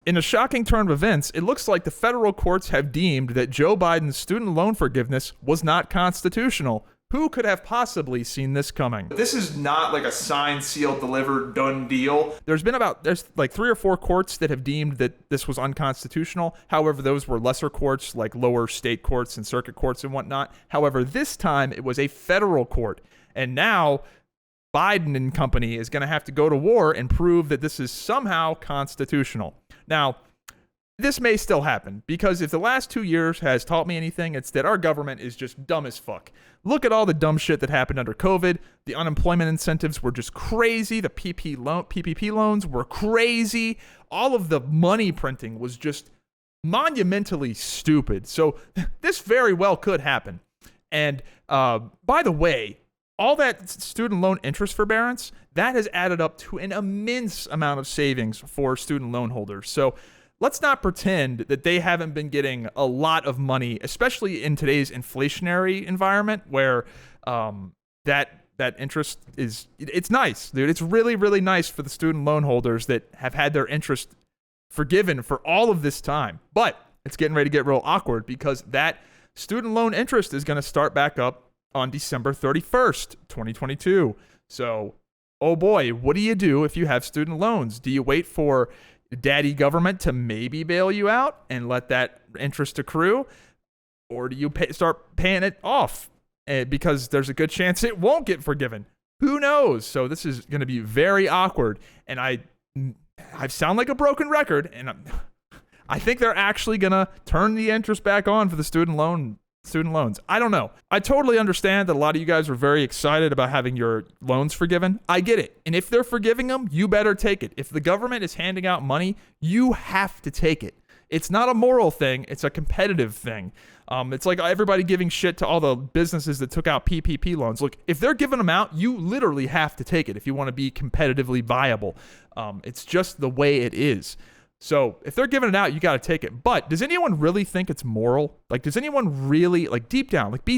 In a shocking turn of events, it looks like the federal courts have deemed that Joe Biden's student loan forgiveness was not constitutional. Who could have possibly seen this coming? This is not like a signed, sealed, delivered, done deal. There's like 3 or 4 courts that have deemed that this was unconstitutional. However, those were lesser courts like lower state courts and circuit courts and whatnot. However, this time it was a federal court. And now Biden and company is going to have to go to war and prove that this is somehow constitutional. Now, this may still happen, because if the last 2 years has taught me anything, it's that our government is just dumb as fuck. Look at all the dumb shit that happened under COVID. The unemployment incentives were just crazy. The PPP loans were crazy. All of the money printing was just monumentally stupid. So this very well could happen. And by the way, all that student loan interest forbearance, that has added up to an immense amount of savings for student loan holders. So let's not pretend that they haven't been getting a lot of money, especially in today's inflationary environment where that interest it's nice, dude. It's really, really nice for the student loan holders that have had their interest forgiven for all of this time. But it's getting ready to get real awkward, because that student loan interest is going to start back up on December 31st, 2022. So, oh boy, what do you do if you have student loans? Do you wait for daddy government to maybe bail you out and let that interest accrue? Or do you start paying it off because there's a good chance it won't get forgiven? Who knows? So this is going to be very awkward. And I sound like a broken record, and I think they're actually going to turn the interest back on for the student loans. I don't know. I totally understand that a lot of you guys are very excited about having your loans forgiven. I get it. And if they're forgiving them, you better take it. If the government is handing out money, you have to take it. It's not a moral thing. It's a competitive thing. It's like everybody giving shit to all the businesses that took out PPP loans. Look, if they're giving them out, you literally have to take it if you want to be competitively viable. It's just the way it is. So if they're giving it out, you got to take it. But does anyone really think it's moral? Like, does anyone really, like, deep down, like, be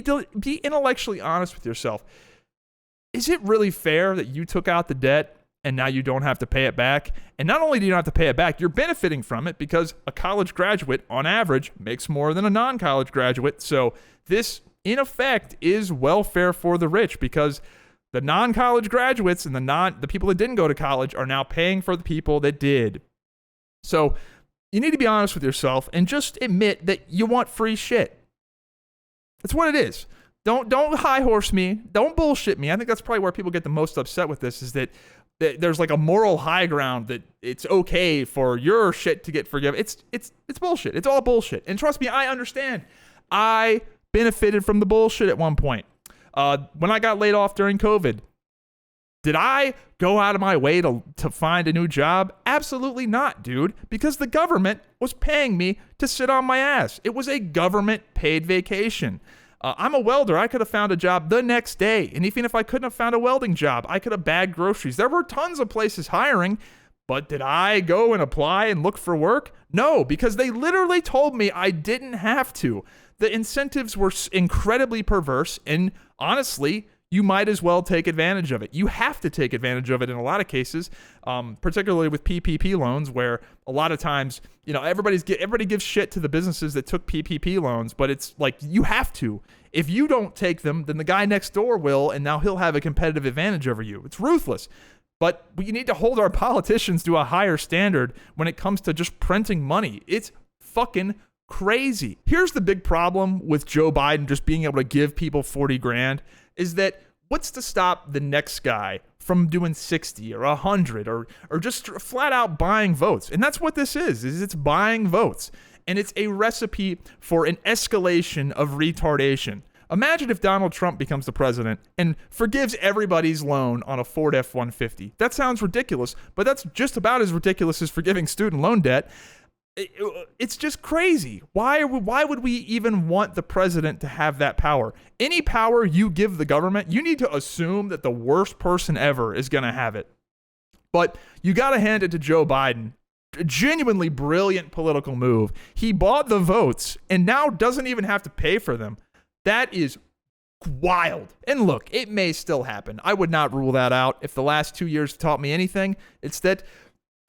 intellectually honest with yourself? Is it really fair that you took out the debt and now you don't have to pay it back? And not only do you not have to pay it back, you're benefiting from it, because a college graduate, on average, makes more than a non-college graduate. So this, in effect, is welfare for the rich, because the non-college graduates and the people that didn't go to college are now paying for the people that did. So you need to be honest with yourself and just admit that you want free shit. That's what it is. Don't high horse me. Don't bullshit me. I think that's probably where people get the most upset with this, is that there's like a moral high ground that it's okay for your shit to get forgiven. It's bullshit. It's all bullshit. And trust me, I understand. I benefited from the bullshit at one point. When I got laid off during COVID, did I go out of my way to find a new job? Absolutely not, dude, because the government was paying me to sit on my ass. It was a government-paid vacation. I'm a welder. I could have found a job the next day. And even if I couldn't have found a welding job, I could have bagged groceries. There were tons of places hiring, but did I go and apply and look for work? No, because they literally told me I didn't have to. The incentives were incredibly perverse, and honestly, you might as well take advantage of it. You have to take advantage of it in a lot of cases, particularly with PPP loans, where a lot of times, everybody gives shit to the businesses that took PPP loans, but it's like, you have to. If you don't take them, then the guy next door will, and now he'll have a competitive advantage over you. It's ruthless. But we need to hold our politicians to a higher standard when it comes to just printing money. It's fucking crazy. Here's the big problem with Joe Biden just being able to give people 40 grand. Is that what's to stop the next guy from doing 60 or 100 or just flat out buying votes? And that's what this is it's buying votes. And it's a recipe for an escalation of retardation. Imagine if Donald Trump becomes the president and forgives everybody's loan on a Ford F-150. That sounds ridiculous, but that's just about as ridiculous as forgiving student loan debt. It's just crazy. Why would we even want the president to have that power? Any power you give the government, you need to assume that the worst person ever is going to have it. But you got to hand it to Joe Biden. A genuinely brilliant political move. He bought the votes and now doesn't even have to pay for them. That is wild. And look, it may still happen. I would not rule that out. If the last 2 years taught me anything, it's that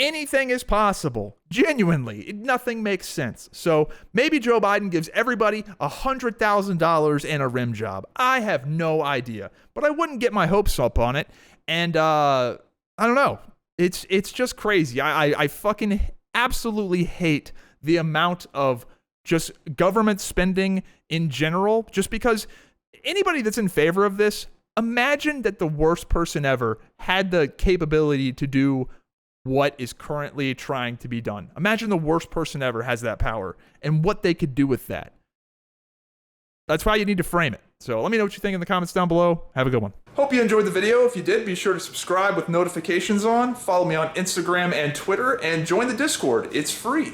Anything is possible. Genuinely, nothing makes sense. So maybe Joe Biden gives everybody $100,000 and a rim job. I have no idea, but I wouldn't get my hopes up on it. And I don't know. It's just crazy. I fucking absolutely hate the amount of just government spending in general, just because anybody that's in favor of this, imagine that the worst person ever had the capability to do what is currently trying to be done. Imagine the worst person ever has that power and what they could do with that. That's why you need to frame it. So let me know what you think in the comments down below. Have a good one. Hope you enjoyed the video. If you did, be sure to subscribe with notifications on. Follow me on Instagram and Twitter and join the Discord. It's free.